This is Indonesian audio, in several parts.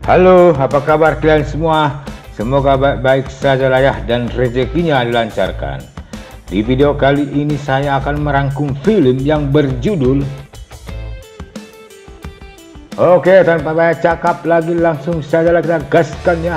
Halo, apa kabar kalian semua? Semoga baik-baik saja lah ya dan rezekinya dilancarkan. Di video kali ini saya akan merangkum film yang berjudul Oke, tanpa banyak cakap lagi langsung saja kita gaskan ya.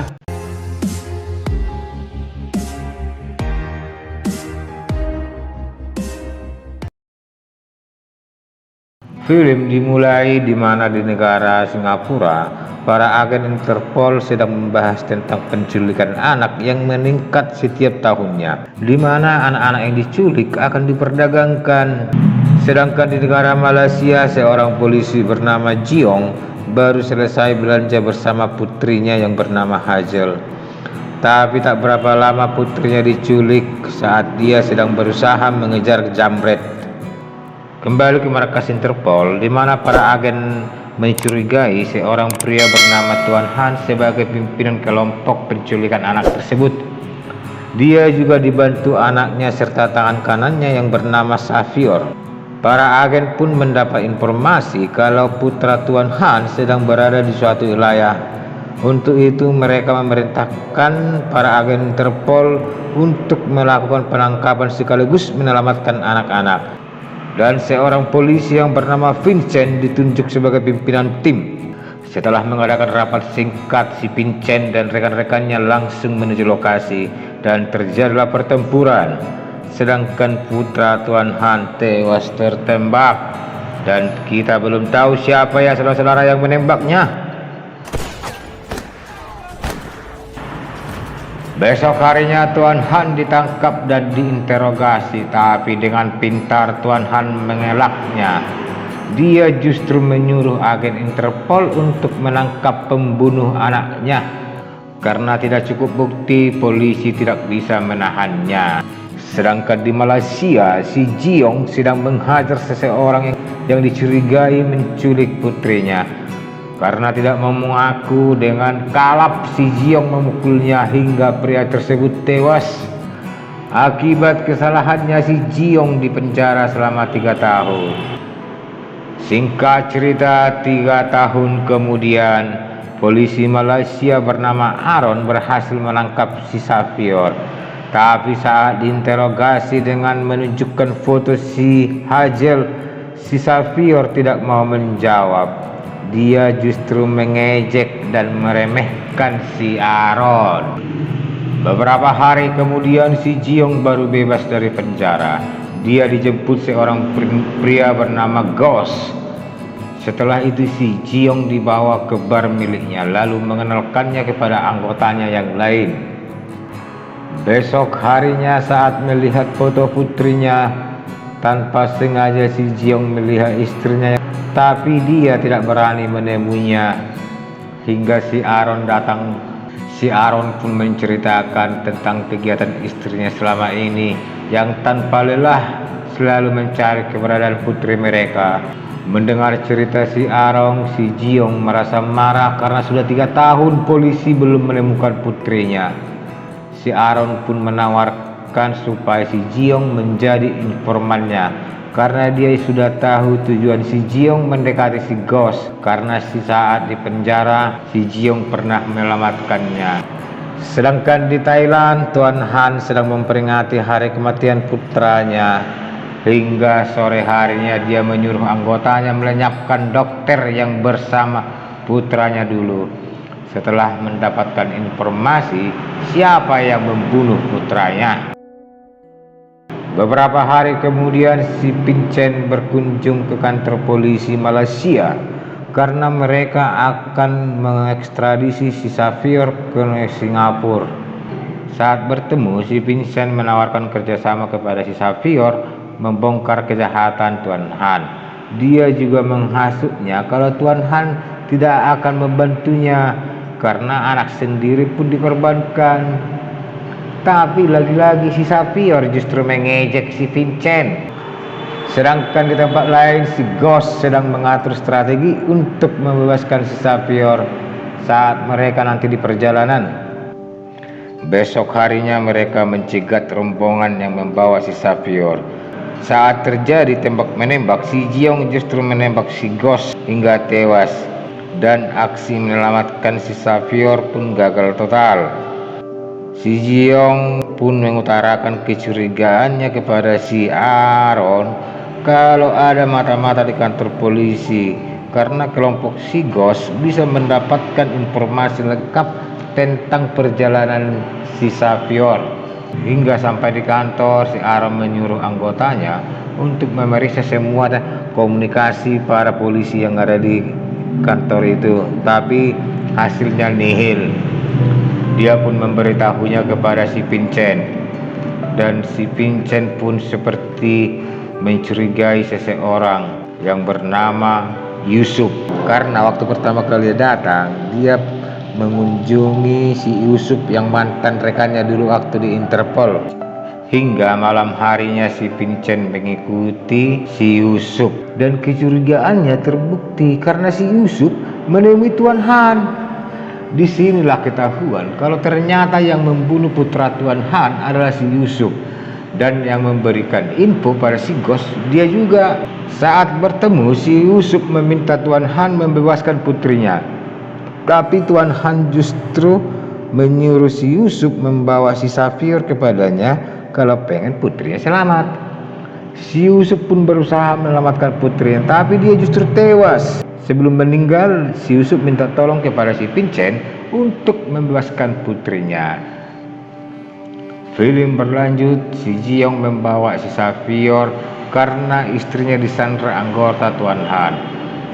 Film dimulai di mana di negara Singapura, para agen Interpol sedang membahas tentang penculikan anak yang meningkat setiap tahunnya, di mana anak-anak yang diculik akan diperdagangkan. Sedangkan di negara Malaysia, seorang polisi bernama Jiong baru selesai belanja bersama putrinya yang bernama Hazel. Tapi tak berapa lama putrinya diculik saat dia sedang berusaha mengejar jambret. Kembali ke markas Interpol, di mana para agen mencurigai seorang pria bernama Tuan Han sebagai pimpinan kelompok penculikan anak tersebut. Dia juga dibantu anaknya serta tangan kanannya yang bernama Savior. Para agen pun mendapat informasi kalau putra Tuan Han sedang berada di suatu wilayah. Untuk itu mereka memerintahkan para agen Interpol untuk melakukan penangkapan sekaligus menyelamatkan anak-anak. Dan seorang polisi yang bernama Vincent ditunjuk sebagai pimpinan tim. Setelah mengadakan rapat singkat, si Vincent dan rekan-rekannya langsung menuju lokasi dan terjadilah pertempuran. Sedangkan putra Tuan Han tewas tertembak dan kita belum tahu siapa ya saudara-saudara yang menembaknya. Besok harinya Tuan Han ditangkap dan diinterogasi, tapi dengan pintar Tuan Han mengelaknya. Dia justru menyuruh agen Interpol untuk menangkap pembunuh anaknya. Karena tidak cukup bukti, polisi tidak bisa menahannya. Sedangkan di Malaysia, si Jiong sedang menghajar seseorang yang dicurigai menculik putrinya. Karena tidak mau mengaku, dengan kalap si Jiong memukulnya hingga pria tersebut tewas. Akibat kesalahannya si Jiong dipenjara selama 3 tahun. Singkat cerita, 3 tahun kemudian polisi Malaysia bernama Aaron berhasil menangkap si Savior. Tapi saat diinterogasi dengan menunjukkan foto si Hazel, si Savior tidak mau menjawab. Dia justru mengejek dan meremehkan si Aaron. Beberapa hari kemudian si Jiong baru bebas dari penjara. Dia dijemput seorang pria bernama Ghost. Setelah itu si Jiong dibawa ke bar miliknya lalu mengenalkannya kepada anggotanya yang lain. Besok harinya saat melihat foto putrinya, tanpa sengaja si Jiong melihat istrinya, tapi dia tidak berani menemuinya hingga si Aaron datang. Si Aaron pun menceritakan tentang kegiatan istrinya selama ini yang tanpa lelah selalu mencari keberadaan putri mereka. Mendengar cerita si Aaron, si Jiong merasa marah karena sudah 3 tahun polisi belum menemukan putrinya. Si Aaron pun menawarkan supaya si Jiong menjadi informannya, karena dia sudah tahu tujuan si Jiong mendekati si Ghost, karena saat di penjara si Jiong pernah menyelamatkannya. Sedangkan di Thailand, Tuan Han sedang memperingati hari kematian putranya. Hingga sore harinya dia menyuruh anggotanya melenyapkan dokter yang bersama putranya dulu. Setelah mendapatkan informasi siapa yang membunuh putranya. Beberapa hari kemudian si Vincent berkunjung ke kantor polisi Malaysia karena mereka akan mengekstradisi si Savior ke Singapura. Saat bertemu, si Vincent menawarkan kerjasama kepada si Savior membongkar kejahatan Tuan Han. Dia juga menghasutnya kalau Tuan Han tidak akan membantunya karena anak sendiri pun dikorbankan. Tapi lagi-lagi si Savior justru mengejek si Vincent. Sedangkan di tempat lain si Ghost sedang mengatur strategi untuk membebaskan si Savior saat mereka nanti di perjalanan. Besok harinya mereka mencegat rombongan yang membawa si Savior. Saat terjadi tembak-menembak, si Jiong justru menembak si Ghost hingga tewas. dan aksi menyelamatkan si Xavier pun gagal total. Si Jiong pun mengutarakan kecurigaannya kepada si Aaron kalau ada mata-mata di kantor polisi, karena kelompok si Ghost bisa mendapatkan informasi lengkap tentang perjalanan si Xavier. Hingga sampai di kantor, si Aaron menyuruh anggotanya untuk memeriksa semua komunikasi para polisi yang ada di kantor itu, tapi hasilnya nihil. Dia pun memberitahunya kepada si Vincent, dan si Vincent pun seperti mencurigai seseorang yang bernama Yusuf, karena waktu pertama kali dia datang, dia mengunjungi si Yusuf yang mantan rekannya dulu waktu di Interpol. Hingga malam harinya si Vincent mengikuti si Yusuf, dan kecurigaannya terbukti karena si Yusuf menemui Tuan Han. Disinilah ketahuan kalau ternyata yang membunuh putra Tuan Han adalah si Yusuf, dan yang memberikan info pada si Ghost dia juga. Saat bertemu, si Yusuf meminta Tuan Han membebaskan putrinya, tapi Tuan Han justru menyuruh si Yusuf membawa si Xavier kepadanya kalau pengen putrinya selamat. Si Yusuf pun berusaha menyelamatkan putrinya, tapi dia justru tewas. Sebelum meninggal, si Yusuf minta tolong kepada si Vincent untuk membebaskan putrinya. Film berlanjut, si Jiong membawa si Xavier karena istrinya disandra anggota Tuan Han.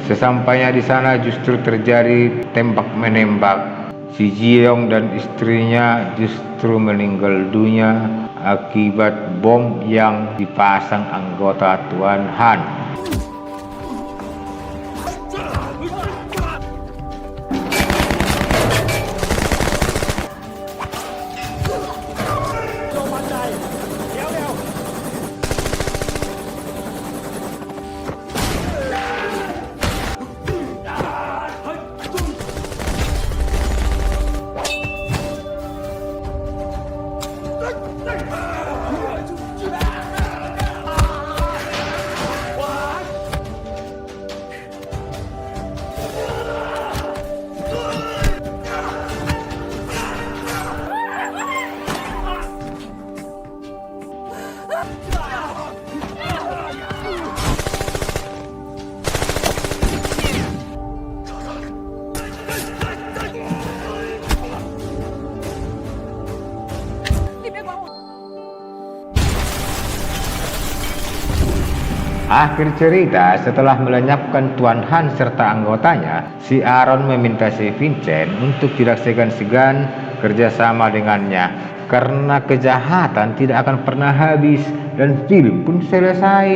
Sesampainya di sana justru terjadi tembak menembak. Si Jiong dan istrinya justru meninggal dunia akibat bom yang dipasang anggota Tuan Han. Akhir cerita, setelah melenyapkan Tuan Han serta anggotanya, si Aaron meminta si Vincent untuk tidak segan-segan kerjasama dengannya, karena kejahatan tidak akan pernah habis dan film pun selesai.